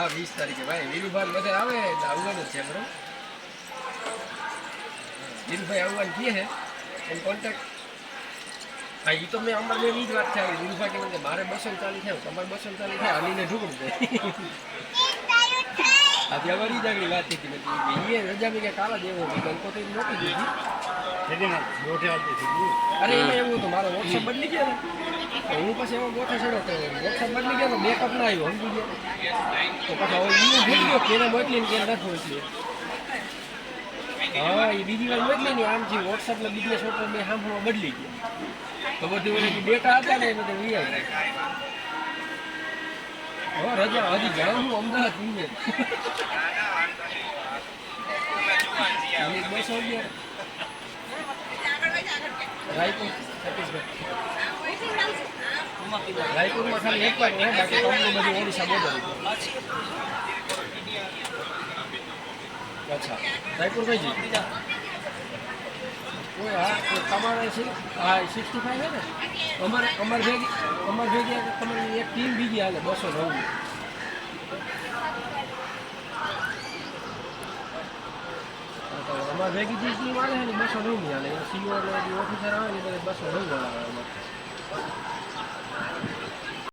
હા 20 તારીખે ભાઈ વીરુભાઈ બધા આવે એટલે આવવાનું જ છે બરોબર. વીરુભાઈ આવવાનું કહે છે એમ કોન્ટેક્ટ. હા એ તો મેં અમારે મેં જ વાત થાય વીરુભાઈ કે મારે 240 થાય તમારે 240 થાય અલીને ઢુકડું થાય. આજે અમારી જાગડી વાત થઈ હતી એ રજા મેં કે કાલા દેવો ગણપતિ મોટી દીધી. અરે એમાં એવું હતું મારો વોટ્સઅપ બદલી ગયો ને હું પછી એમાં ગોઠે ચડ્યો તો વોટ્સઅપ બદલી ગયો તો બેકઅપ ના આવ્યો સમજી ગયો તો પછી હવે એ ભૂલી ગયો કે એને મોકલીને કે નથી મોકલી. હા એ બીજી વાર મોકલી ને આમ છે વોટ્સઅપને બીજા છોકરો મેં સાંભળવા બદલી ગયા તો બધું ઓલી ડેટા હતા ને એ બધું વી આવ્યા. હા રજા હજી જાણું હું અમદાવાદ પીએ 211 રાયપુર છત્તીસગઢ રાયપુરમાં ખાલી એક વાર હોય બાકી કંપની બધી ઓડિશા બોર્ડર. અચ્છા રાયપુર કઈ જઈ હા તમારે હા 65 છે ને અમારે ભેગી તમારી એક ટીમ બીજી હાલે 209. અમારે ભેગી જે ટીમ આવે છે ને 209 ની હાલે સીઓ ઓફિસર આવે ને 209 વાળા આવે અમારે.